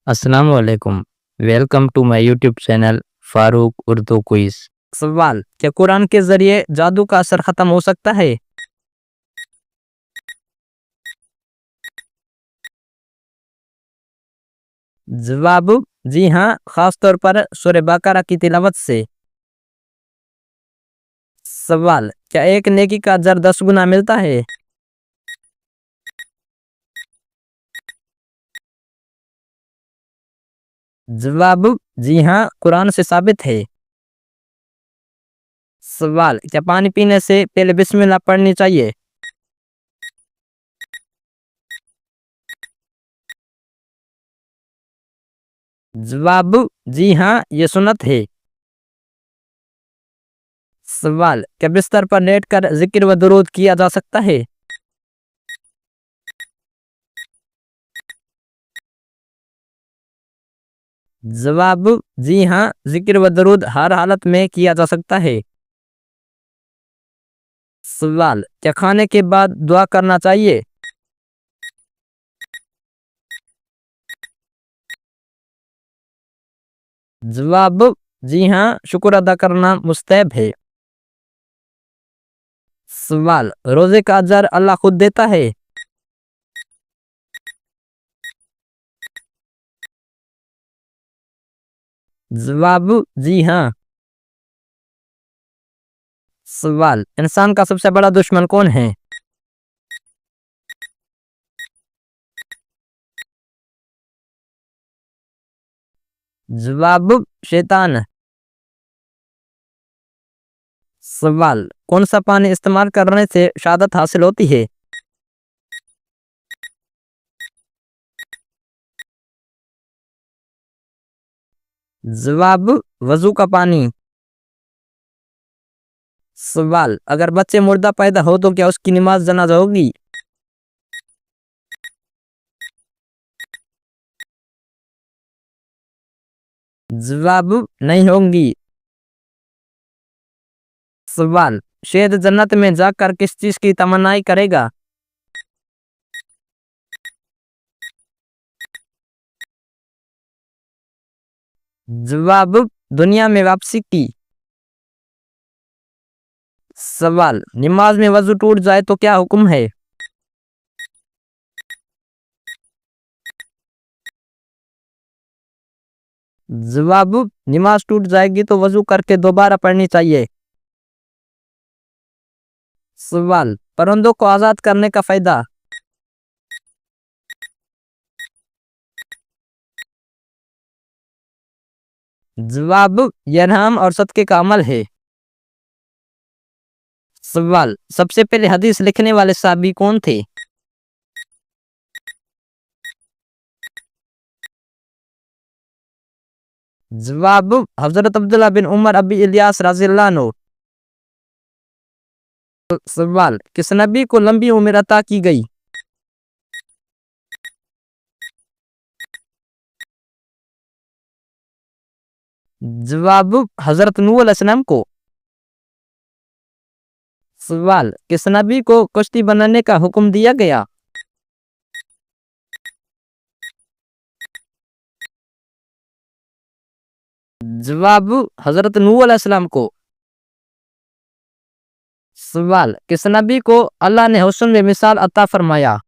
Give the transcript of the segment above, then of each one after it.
अस्सलाम वालेकुम। Welcome to my YouTube channel Farooq Urdu quiz. सवाल, क्या कुरान के जरिए जादू का असर खत्म हो सकता है? जवाब, जी हाँ, खास तौर पर सूरह बकरा की तिलावत से। सवाल, क्या एक नेकी का अजर 10 गुना मिलता है? जवाब, जी हाँ, कुरान से साबित है। सवाल, क्या पानी पीने से पहले बिस्मिल्लाह पढ़नी चाहिए? जवाब, जी हाँ, ये सुन्नत है। सवाल, क्या बिस्तर पर लेटकर जिक्र व दुरूद किया जा सकता है? जवाब, जी हाँ, जिक्र व दरूद हर हालत में किया जा सकता है। सवाल, क्या खाने के बाद दुआ करना चाहिए? जवाब, जी हाँ, शुक्र अदा करना मुस्तहब है। सवाल, रोजे का अजर अल्लाह खुद देता है? जवाब, जी हाँ। सवाल, इंसान का सबसे बड़ा दुश्मन कौन है? जवाब, शैतान। सवाल, कौन सा पानी इस्तेमाल करने से शहादत हासिल होती है? जवाब, वजू का पानी। सवाल, अगर बच्चे मुर्दा पैदा हो तो क्या उसकी नमाज जनाजा होगी? जवाब, नहीं होंगी। सवाल, शेर जन्नत में जाकर किस चीज की तमन्नाई करेगा? जवाब, दुनिया में वापसी की। सवाल, नमाज में वजू टूट जाए तो क्या हुक्म है? जवाब, नमाज टूट जाएगी तो वजू करके दोबारा पढ़नी चाहिए। सवाल, परिंदों को आजाद करने का फायदा? जवाब, यह इनाम और सदके का अमल है। सवाल, सबसे पहले हदीस लिखने वाले साहबी कौन थे? जवाब, हजरत अब्दुल्ला बिन उमर अबी इलियास रज़ियल्लाहु अन्हु। सवाल, किस नबी को लंबी उम्र अता की गई? जवाब, हजरत नूह अलैहिस्सलाम को। सवाल, किस नबी को कश्ती बनाने का हुक्म दिया गया? जवाब, हजरत नूह अलैहिस्सलाम को। सवाल, किस नबी को अल्लाह ने हुस्न में मिसाल अता फरमाया?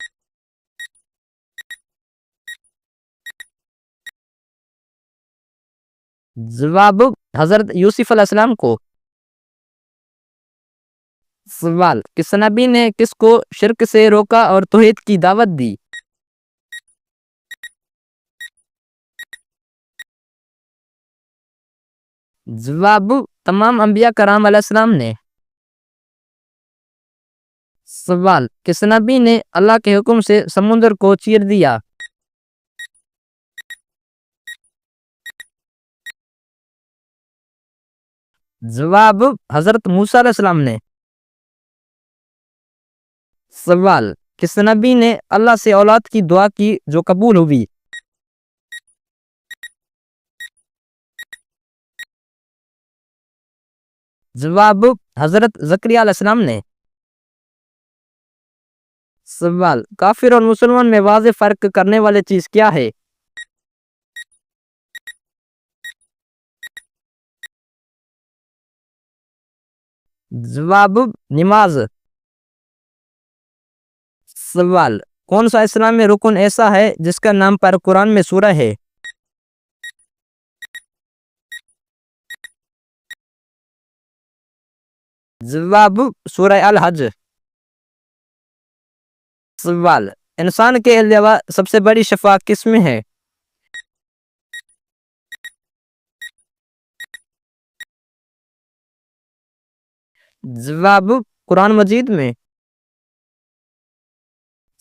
जवाब, हजरत यूसुफ अलैहिस्सलाम को। सवाल, किस नबी ने किसको शिर्क से रोका और तौहीद की दावत दी? जवाब, तमाम अंबिया कराम अलैहिस्सलाम ने। सवाल, किस नबी ने अल्लाह के हुक्म से समुद्र को चीर दिया? जवाब, हजरत मूसा अलैहिस्सलाम ने। सवाल, किस नबी ने अल्लाह से औलाद की दुआ की जो कबूल हुई? जवाब, हजरत जकरिया अलैहिस्सलाम ने। सवाल, काफिर और मुसलमान में वाज़ेह फर्क करने वाली चीज क्या है? जवाब नमाज। सवाल कौन सा इस्लामी रुकन ऐसा है जिसका नाम पर कुरान में सूरा है? जवाब सूरह अल हज। सवाल इंसान के अलावा सबसे बड़ी शफा किस में है? जवाब कुरान मजीद में।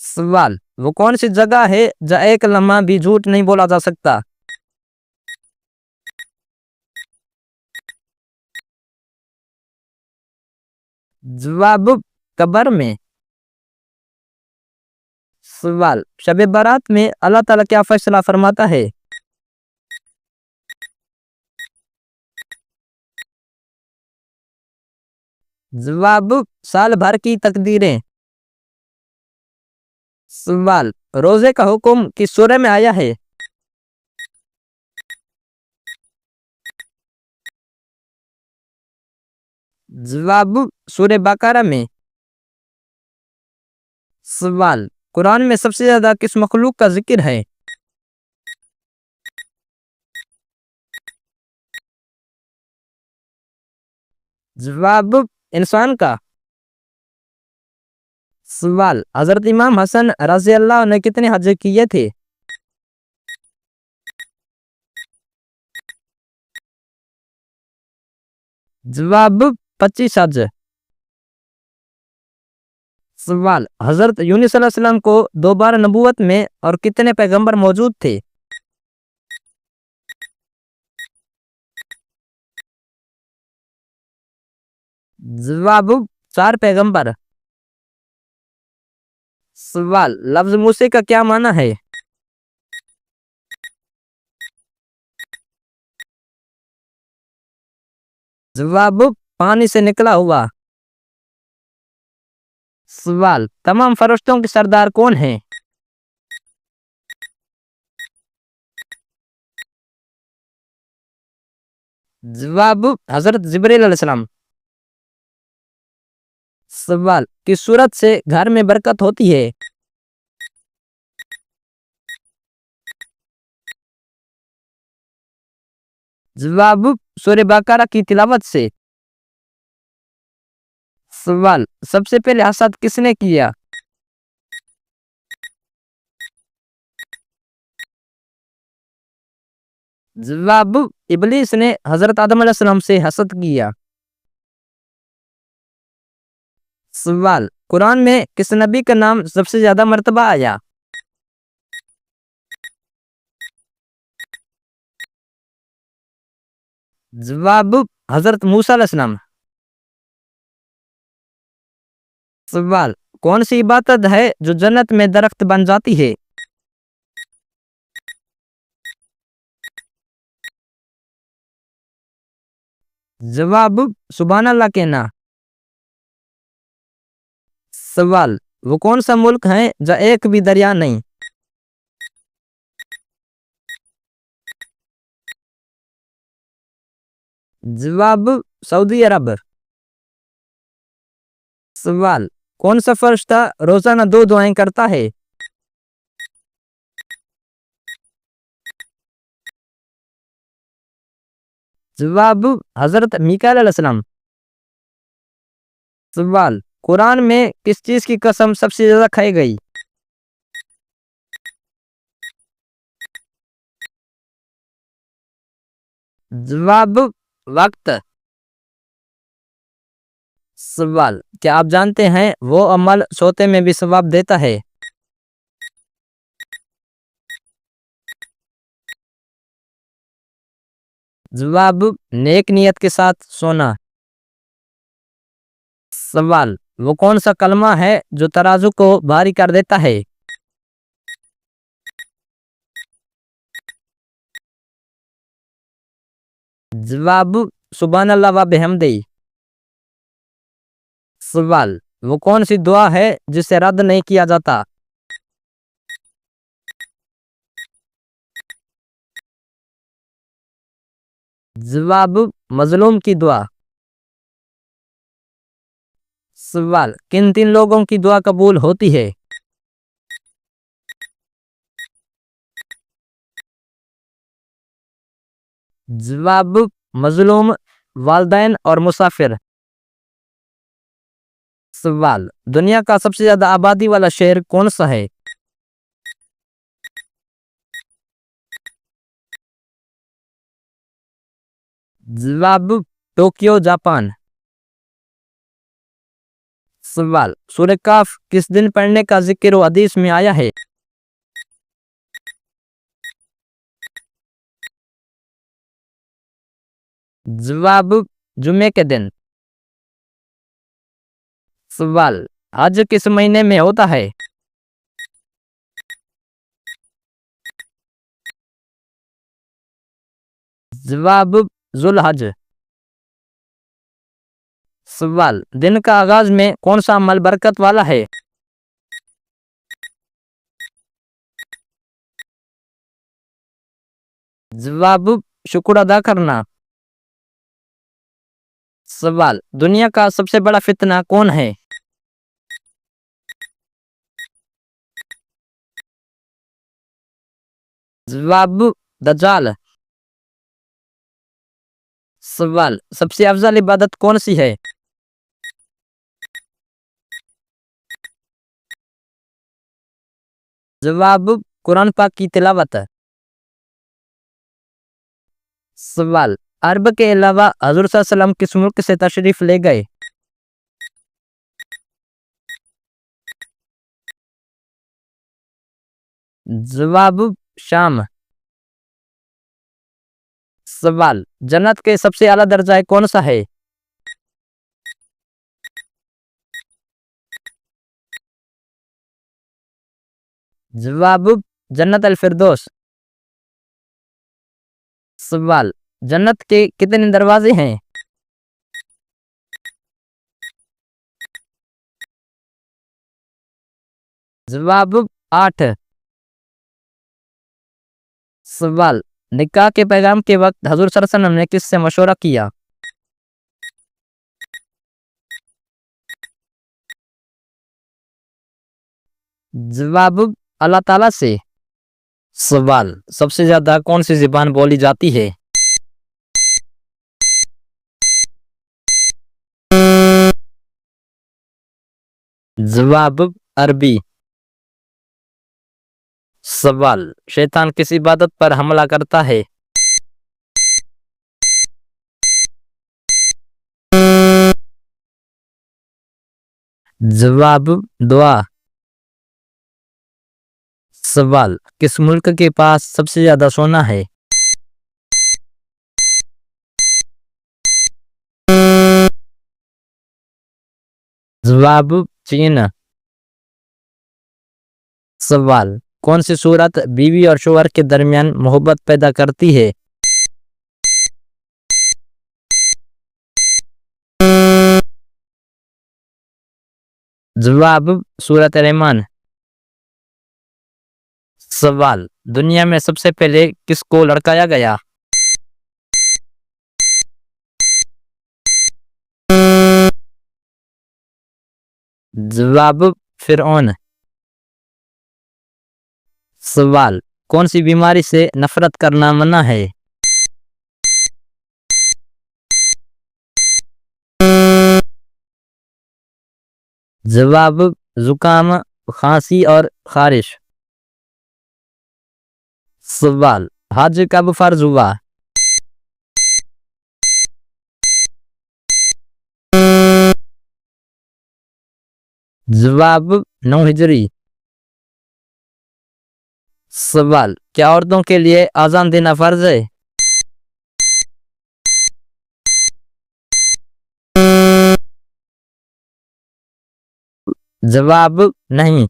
सवाल वो कौन सी जगह है जहाँ एक लम्हा भी झूठ नहीं बोला जा सकता? जवाब कब्र में। सवाल शब बारात में अल्लाह ताला क्या फैसला फरमाता है? जवाब साल भर की तकदीरें। सवाल रोजे का हुक्म किस सूरह में आया है? जवाब सूरह बकरा में। सवाल कुरान में सबसे ज्यादा किस मखलूक का जिक्र है? जवाब इंसान का। सवाल हजरत इमाम हसन रजी अल्लाह ने कितने हज किए थे? जवाब 25 हज। सवाल हजरत यूनुस अलैहिस्सलाम को दोबारा नबूवत में और कितने पैगंबर मौजूद थे? जवाब 4 पैगंबर। सवाल लफ्ज मूसे का क्या माना है? जवाब पानी से निकला हुआ। सवाल तमाम फरिश्तों के सरदार कौन हैं? जवाब हजरत जिब्रील अलैहिस्सलाम। सवाल किस सूरत से घर में बरकत होती है? जवाब सूरह बकरा की तिलावत से। सवाल सबसे पहले हसद किसने किया? जवाब इबलीस ने हजरत आदम अलैहिस्सलाम से हसद किया। सवाल कुरान में किस नबी का नाम सबसे ज्यादा मर्तबा आया? जवाब हजरत मूसा अलैहिस्सलाम। सवाल कौन सी इबादत है जो जन्नत में दरख्त बन जाती है? जवाब सुभान अल्लाह कहना। सवाल वो कौन सा मुल्क है जहाँ एक भी दरिया नहीं? जवाब सऊदी अरब। सवाल कौन सा फरिश्ता रोजाना 2 दुआएं करता है? जवाब हजरत मीकाईल अलैहिस्सलाम। सवाल कुरान में किस चीज की कसम सबसे ज्यादा खाई गई? जवाब वक्त। सवाल क्या आप जानते हैं वो अमल सोते में भी सवाब देता है? जवाब नेक नियत के साथ सोना। सवाल वो कौन सा कलमा है जो तराजू को भारी कर देता है? जवाब सुभान अल्लाह व बिहम्दी। सवाल वो कौन सी दुआ है जिसे रद्द नहीं किया जाता? जवाब मजलूम की दुआ। सवाल, किन 3 लोगों की दुआ कबूल होती है? जवाब, मजलूम, वालदैन और मुसाफिर। सवाल, दुनिया का सबसे ज्यादा आबादी वाला शहर कौन सा है? जवाब, टोक्यो, जापान। सवाल, सूरह काफ किस दिन पढ़ने का जिक्र हदीस में आया है? जवाब, जुमे के दिन। सवाल, हज किस महीने में होता है? जवाब, जुल्हज। सवाल, दिन का आगाज में कौन सा अमल बरकत वाला है? जवाब, शुक्र अदा करना। सवाल, दुनिया का सबसे बड़ा फितना कौन है? जवाब, दज्जाल। सवाल, सबसे अफजल इबादत कौन सी है? जवाब, कुरान पाक की तिलावत। सवाल, अरब के अलावा हजूर सल्लल्लाहु अलैहि वसल्लम किस मुल्क से तशरीफ ले गए? जवाब, शाम। सवाल, जन्नत के सबसे आला दर्जा कौन सा है? जवाब, जन्नत अल फिरदौस। सवाल, जन्नत के कितने दरवाजे हैं? जवाब, 8। सवाल, निकाह के पैगाम के वक्त हजूर सल्लल्लाहु अलैहि वसल्लम ने किससे मशवरा किया? जवाब, अल्लाह ताला से। सवाल, सबसे ज्यादा कौन सी जुबान बोली जाती है? जवाब, अरबी। सवाल, शैतान किस इबादत पर हमला करता है? जवाब, दुआ। सवाल, किस मुल्क के पास सबसे ज्यादा सोना है? जवाब, चीन। सवाल, कौन सी सूरत बीवी और शोहर के दरमियान मोहब्बत पैदा करती है? जवाब, सूरत रहमान। सवाल, दुनिया में सबसे पहले किसको लड़काया गया? जवाब, फिरौन। सवाल, कौन सी बीमारी से नफरत करना मना है? जवाब, जुकाम, खांसी और खारिश। सवाल, हज कब फर्ज हुआ? जवाब, 9 हिजरी। सवाल, क्या औरतों के लिए आजान देना फर्ज है? जवाब, नहीं।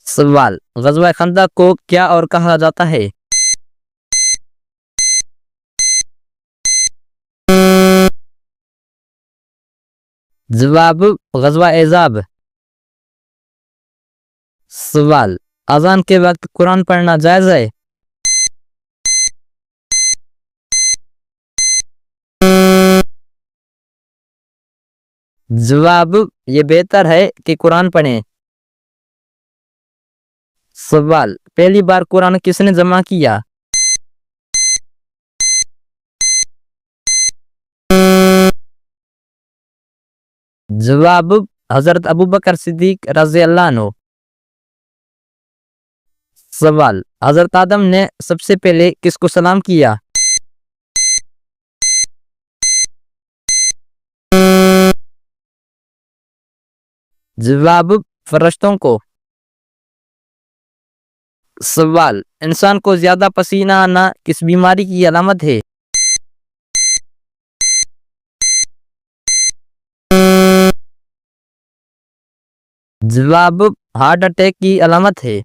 सवाल, गज़वा खंदक को क्या और कहा जाता है? जवाब, गज़वा एजाब। सवाल, अजान के वक्त कुरान पढ़ना जायज है? जवाब, ये बेहतर है कि कुरान पढ़ें। सवाल, पहली बार कुरान किसने जमा किया? जवाब, हजरत अबू बकर सिद्दीक रज़ी अल्लाह अन्हु। सवाल, हजरत आदम ने सबसे पहले किसको सलाम किया? जवाब, फरिश्तों को। सवाल, इंसान को ज्यादा पसीना आना किस बीमारी की अलामत है? जवाब, हार्ट अटैक की अलामत है।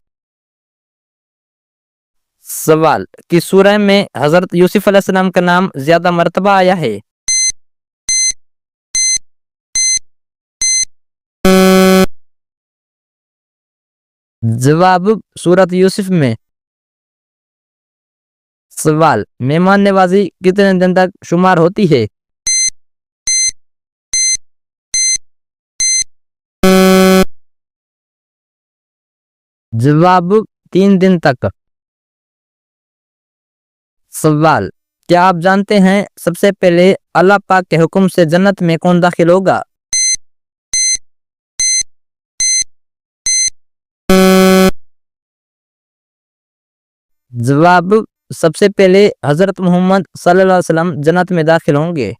सवाल, किस सूरह में हजरत यूसुफ अलैहिस्सलाम का नाम ज्यादा मर्तबा आया है? जवाब, सूरत यूसुफ में। सवाल, मेहमान नवाजी कितने दिन तक शुमार होती है? जवाब, 3 दिन तक। सवाल, क्या आप जानते हैं सबसे पहले अल्लाह पाक के हुक्म से जन्नत में कौन दाखिल होगा? जवाब, सबसे पहले हजरत मोहम्मद सल्लल्लाहु अलैहि वसल्लम जन्नत में दाखिल होंगे।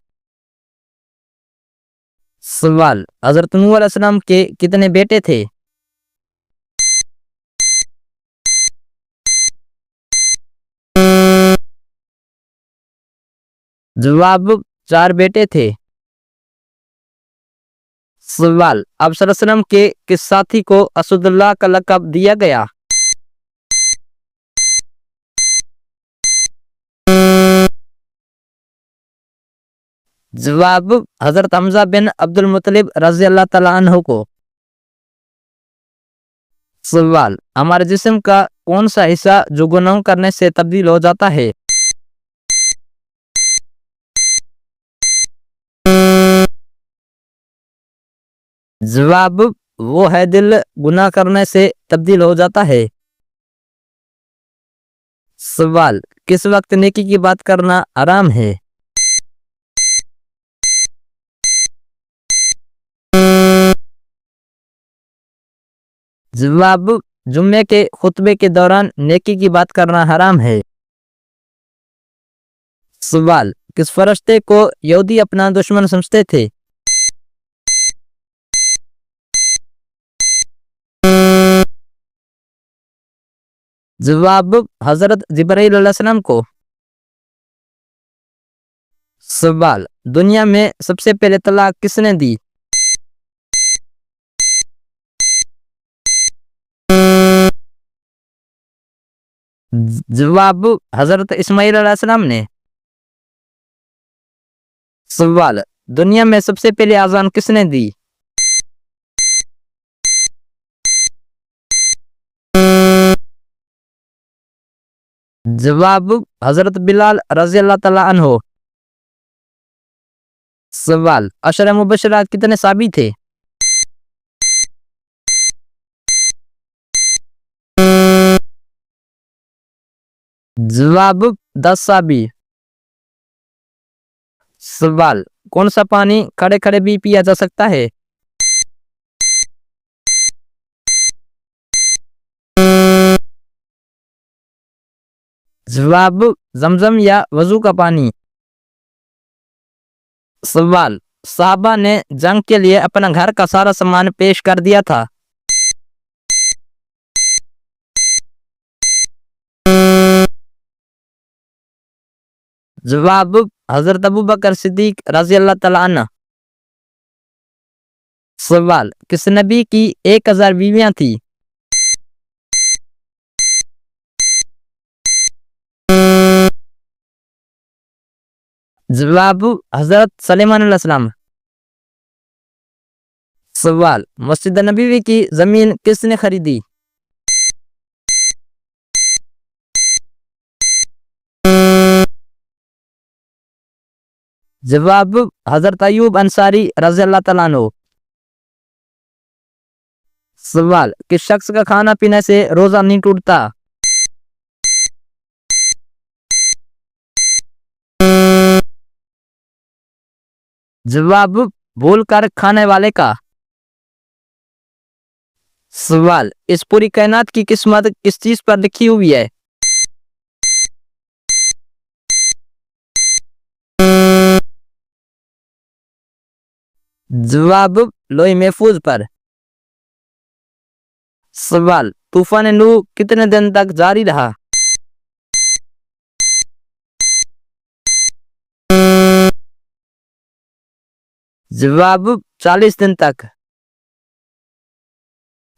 सवाल, हजरत नूह अलैहिस्सलाम के कितने बेटे थे? जवाब, 4 बेटे थे। सवाल, अब सल्लल्लाहु अलैहि वसल्लम के किस साथी को असदुल्लाह का लक़ब दिया गया? जवाब, हजरत हमजा बिन अब्दुल मुत्तलिब रज़ी अल्लाह तआला अन्हु को। सवाल, हमारे जिस्म का कौन सा हिस्सा जो गुनाह करने से तब्दील हो जाता है? जवाब, वो है दिल, गुनाह करने से तब्दील हो जाता है। सवाल, किस वक्त नेकी की बात करना हराम है? जवाब, जुम्मे के खुतबे के दौरान नेकी की बात करना हराम है। सवाल, किस फरिश्ते को यहूदी अपना दुश्मन समझते थे? जवाब, हजरत जिब्राइल अलैहिस्सलाम को। सवाल, दुनिया में सबसे पहले तलाक किसने दी? जवाब, हजरत इस्माइल अलैहिस्सलाम ने। सवाल, दुनिया में सबसे पहले अजान किसने दी? जवाब, हजरत बिलाल रज़ी अल्लाह तआला अन्हु। सवाल, अशरा मुबशरा कितने साबी थे? जवाब, 10 साबी। सवाल, कौन सा पानी खड़े खड़े भी पिया जा सकता है? जवाब, जमजम या वजू का पानी। सवाल, साहबा ने जंग के लिए अपना घर का सारा सामान पेश कर दिया था। जवाब, हजरत अबू बकर सिद्दीक रज़ी अल्लाह तआला अन्हु। सवाल, किस नबी की 1000 बीवियां थी? जवाब, हजरत सलेमान अलैहिस्सलाम। सवाल, मस्जिद नबवी की जमीन किसने खरीदी? जवाब हजरत अयूब अंसारी रज़ी अल्लाह तआला अन्हु। सवाल किस शख्स का खाना पीने से रोजा नहीं टूटता? जवाब भूल कर खाने वाले का। सवाल इस पूरी कायनात की किस्मत किस चीज पर लिखी हुई है? जवाब लोहे महफूज पर। सवाल तूफान नूह कितने दिन तक जारी रहा? जवाब 40 दिन तक।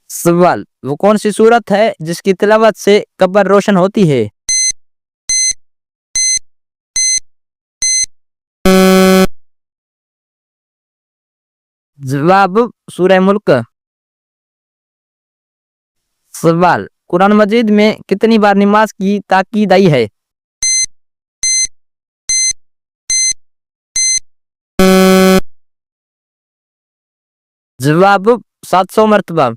सवाल वो कौन सी सूरत है जिसकी तिलावत से कब्र रोशन होती है? जवाब सूरह मुल्क। सवाल कुरान मजीद में कितनी बार नमाज की ताकीद आई है? जवाब 700 मरतबा।